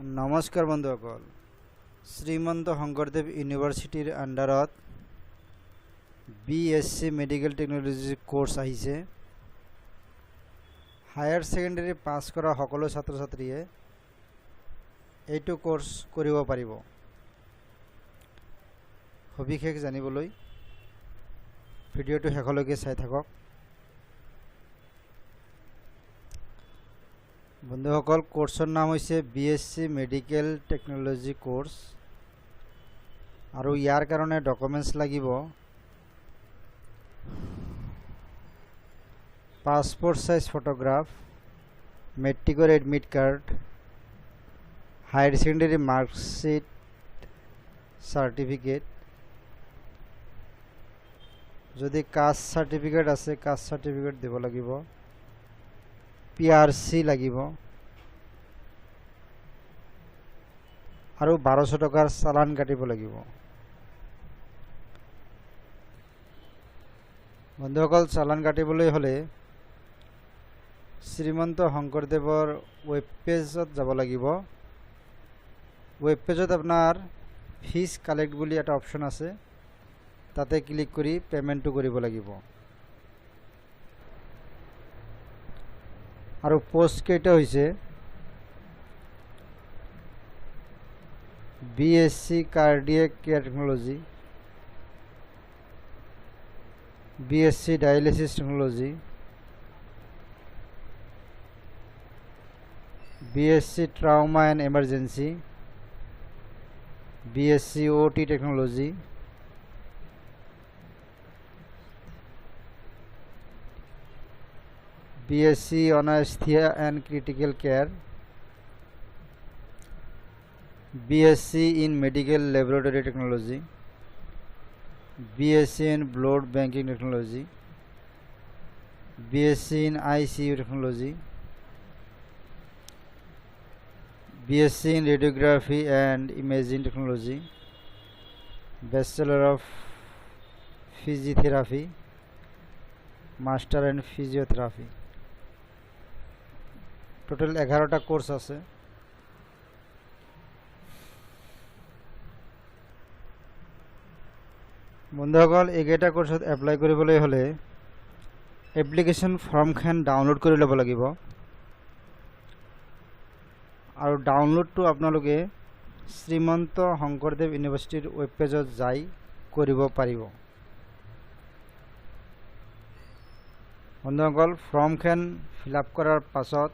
नमस्कार बंधुসকল श्रीमंत शंकरदेव यूनिवर्सिटीर आंडारत B.SC मेडिकल टेक्नोलॉजी कोर्स आहिছে हायर सेकेंडरी पास करा सकलो छात्र छात्रीये एटु कोर्स करिब पारिब सविशेष जानिবলৈ ভিডিওটো শেষলৈকে চাই থাকক बंधुসকল कोर्सर नाम হৈছে B.SC मेडिकल टेक्नोलॉजी कोर्स और यार कारणे डकुमेंट्स লাগিব पासपोर्ट साइज फोटोग्राफ मेट्रिकर admit card higher secondary marksheet certificate जदि कास्ट सार्टिफिकेट आछे कास्ट सार्टिफिकेट দিব লাগিব PRC লাগিব আৰু 1200 টকাৰ চালান কাটিব লাগিব বন্ধুসকল চালান কাটিবলৈ হলে শ্ৰীমন্ত শংকৰদেৱৰ ওয়েব পেজত যাব লাগিব ওয়েব পেজত আপোনাৰ ফিজ কালেক্ট বুলি এটা অপচন আছে তাতে ক্লিক কৰি পেমেন্টটো কৰিব লাগিব और पोस्ट केटा होइसे B.SC cardiac care technology B.SC dialysis technology B.SC trauma and emergency B.SC OT technology B.SC Anesthesia and Critical Care B.SC in Medical Laboratory Technology B.SC in Blood Banking Technology B.SC in ICU Technology B.SC in Radiography and Imaging Technology Bachelor of Physiotherapy Master in Physiotherapy total 11टा course আছে বন্ধুসকল একেটা কোর্সত apply কৰিবলৈ হলে application ফৰ্মখন download কৰি ল'ব লাগিব আৰু ডাউনলোডটো আপোনালোকে শ্ৰীমন্ত শংকৰদেৱ ইউনিভাৰ্চিটিৰ ওয়েব পেজত যাই কৰিব পাৰিব বন্ধুসকল ফৰ্মখন ফিল আপ কৰাৰ পাছত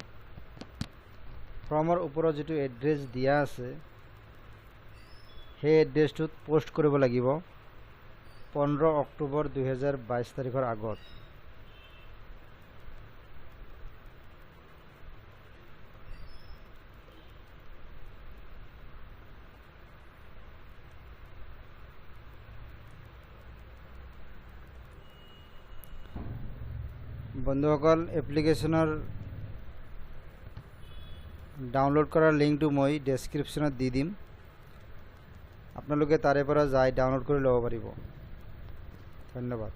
फर्मर ऊपर जी एड्रेस दिया आछे हे एड्रेसटुत पोस्ट करिब लागिब 15 अक्टोबर 2022 तारिखर आगत बंधुসকল एप्लिकेशनर डाउनलोड करार लिंक तो मैं डेस्क्रिप्शनत दी दिम आपनालोके तारे पर जाई डाउनलोड कर लब पारिब धन्यवाद।